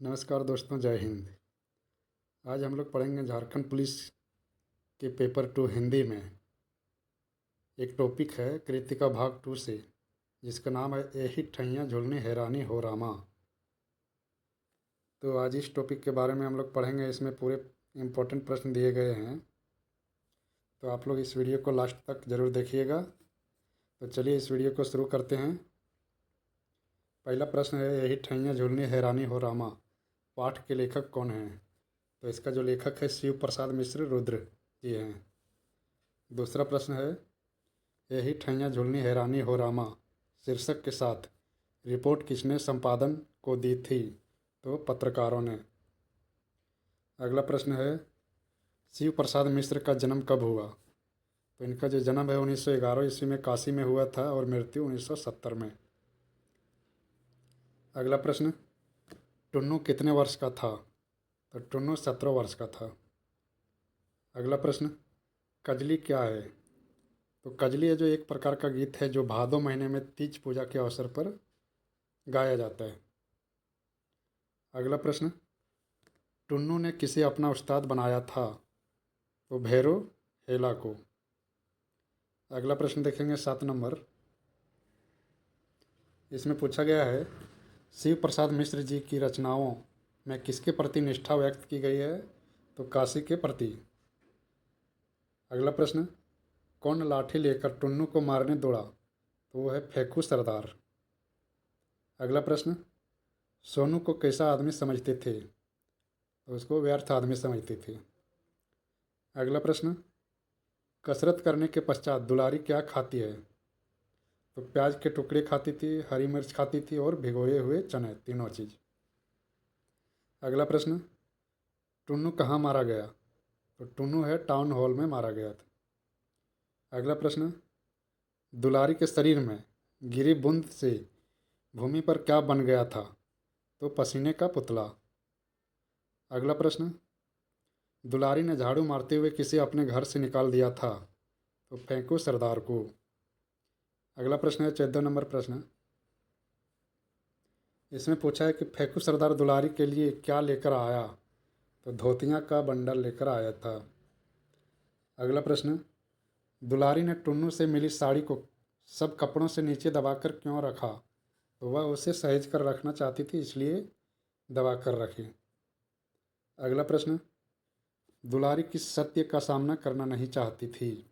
नमस्कार दोस्तों, जय हिंद। आज हम लोग पढ़ेंगे झारखंड पुलिस के पेपर 2 हिंदी में। एक टॉपिक है कृतिका भाग 2 से, जिसका नाम है एही ठैया झुलनी हैरानी हो रामा। तो आज इस टॉपिक के बारे में हम लोग पढ़ेंगे। इसमें पूरे इम्पोर्टेंट प्रश्न दिए गए हैं, तो आप लोग इस वीडियो को लास्ट तक ज़रूर देखिएगा। तो चलिए इस वीडियो को शुरू करते हैं। पहला प्रश्न है, एही ठैया झुलनी हैरानी हो रामा पाठ के लेखक कौन हैं? तो इसका जो लेखक है शिव प्रसाद मिश्र रुद्र जी हैं। दूसरा प्रश्न है, यही ठैया झुलनी हैरानी हो रामा शीर्षक के साथ रिपोर्ट किसने संपादन को दी थी? तो पत्रकारों ने। अगला प्रश्न है, शिव प्रसाद मिश्र का जन्म कब हुआ? तो इनका जो जन्म है 1911 ईस्वी में काशी में हुआ था और मृत्यु 1970 में। अगला प्रश्न, टुन्नू कितने वर्ष का था? तो टुन्नू 17 वर्ष का था। अगला प्रश्न, कजली क्या है? तो कजली है जो एक प्रकार का गीत है जो भादो महीने में तीज पूजा के अवसर पर गाया जाता है। अगला प्रश्न, टुन्नू ने किसे अपना उस्ताद बनाया था? तो भैरो हेला को। अगला प्रश्न देखेंगे 7 नंबर। इसमें पूछा गया है, शिव प्रसाद मिश्र जी की रचनाओं में किसके प्रति निष्ठा व्यक्त की गई है? तो काशी के प्रति। अगला प्रश्न, कौन लाठी लेकर टुन्नू को मारने दौड़ा? तो वो है फेंकू सरदार। अगला प्रश्न, सोनू को कैसा आदमी समझते थे? तो उसको व्यर्थ आदमी समझते थे। अगला प्रश्न, कसरत करने के पश्चात दुलारी क्या खाती है? तो प्याज के टुकड़े खाती थी, हरी मिर्च खाती थी और भिगोए हुए चने, तीनों चीज़। अगला प्रश्न, टुन्नू कहाँ मारा गया? तो टुन्नू है टाउन हॉल में मारा गया था। अगला प्रश्न, दुलारी के शरीर में गिरी बूंद से भूमि पर क्या बन गया था? तो पसीने का पुतला। अगला प्रश्न, दुलारी ने झाड़ू मारते हुए किसे अपने घर से निकाल दिया था? तो फेंकू सरदार को। अगला प्रश्न है 14 नंबर प्रश्न। इसमें पूछा है कि फेंकू सरदार दुलारी के लिए क्या लेकर आया? तो धोतियाँ का बंडल लेकर आया था। अगला प्रश्न, दुलारी ने टुन्नू से मिली साड़ी को सब कपड़ों से नीचे दबाकर क्यों रखा? तो वह उसे सहेज कर रखना चाहती थी, इसलिए दबा कर रखी। अगला प्रश्न, दुलारी किस सत्य का सामना करना नहीं चाहती थी?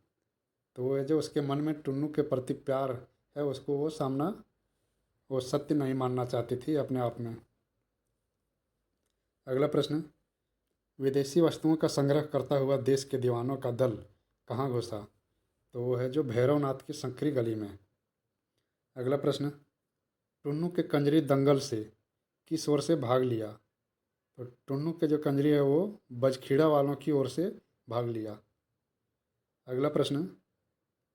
तो वो है जो उसके मन में टुन्नू के प्रति प्यार है, उसको वो सत्य नहीं मानना चाहती थी अपने आप में। अगला प्रश्न, विदेशी वस्तुओं का संग्रह करता हुआ देश के दीवानों का दल कहाँ घुसा? तो वो है जो भैरवनाथ की संकरी गली में। अगला प्रश्न, टुन्नू के कंजरी दंगल से किस ओर से भाग लिया? तो टुन्नू के जो कंजरी है वो बजखीड़ा वालों की ओर से भाग लिया। अगला प्रश्न,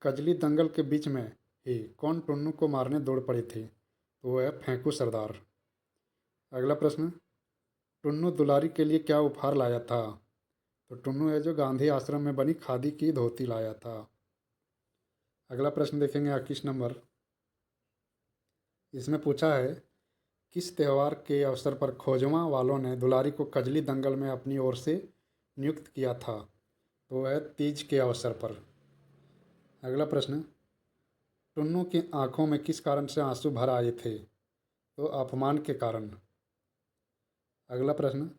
कजली दंगल के बीच में ही कौन टुन्नू को मारने दौड़ पड़ी थी? तो वो है फेंकू सरदार। अगला प्रश्न, टुन्नू दुलारी के लिए क्या उपहार लाया था? तो टुन्नू है जो गांधी आश्रम में बनी खादी की धोती लाया था। अगला प्रश्न देखेंगे 21 नंबर। इसमें पूछा है, किस त्यौहार के अवसर पर खोजवा वालों ने दुलारी को कजली दंगल में अपनी ओर से नियुक्त किया था? तो वह है तीज के अवसर पर। अगला प्रश्न, टुन्नू की आंखों में किस कारण से आंसू भर आए थे? तो अपमान के कारण। अगला प्रश्न,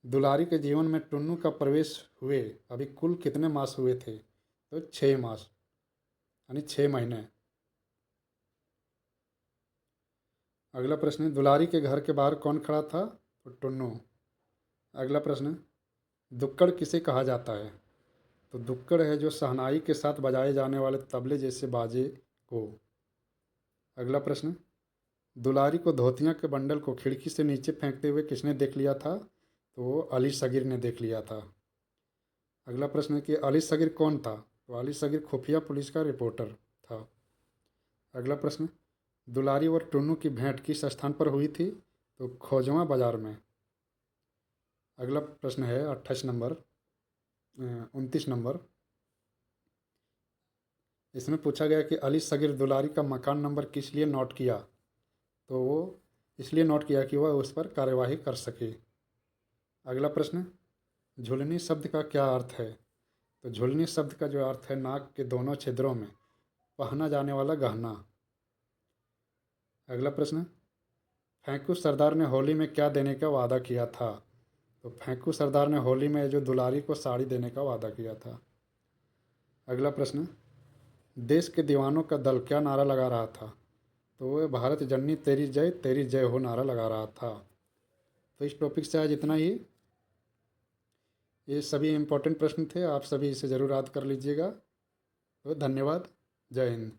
दुलारी के जीवन में टुन्नू का प्रवेश हुए अभी कुल कितने मास हुए थे? तो 6 मास, यानी 6 महीने। अगला प्रश्न, दुलारी के घर के बाहर कौन खड़ा था? तो टुन्नू। अगला प्रश्न, दुक्कड़ किसे कहा जाता है? तो दुक्कड़ है जो शहनाई के साथ बजाए जाने वाले तबले जैसे बाजे को। अगला प्रश्न, दुलारी को धोतिया के बंडल को खिड़की से नीचे फेंकते हुए किसने देख लिया था? तो वो अली सगीर ने देख लिया था। अगला प्रश्न है कि अली सगीर कौन था? तो अली सगीर खुफिया पुलिस का रिपोर्टर था। अगला प्रश्न, दुलारी और टुन्नू की भेंट किस स्थान पर हुई थी? तो खोजवा बाजार में। अगला प्रश्न है 28 नंबर 29 नंबर। इसमें पूछा गया कि अली सगीर दुलारी का मकान नंबर किस लिए नोट किया? तो वो इसलिए नोट किया कि वह उस पर कार्यवाही कर सके। अगला प्रश्न, झुलनी शब्द का क्या अर्थ है? तो झुलनी शब्द का जो अर्थ है नाक के दोनों छिद्रों में पहना जाने वाला गहना। अगला प्रश्न, फेंकू सरदार ने होली में क्या देने का वादा किया था? तो फेंकू सरदार ने होली में जो दुलारी को साड़ी देने का वादा किया था। अगला प्रश्न, देश के दीवानों का दल क्या नारा लगा रहा था? तो वह भारत जननी तेरी जय हो नारा लगा रहा था। तो इस टॉपिक से आज इतना ही। ये सभी इम्पोर्टेंट प्रश्न थे, आप सभी इसे ज़रूर याद कर लीजिएगा। तो धन्यवाद। जय हिंद।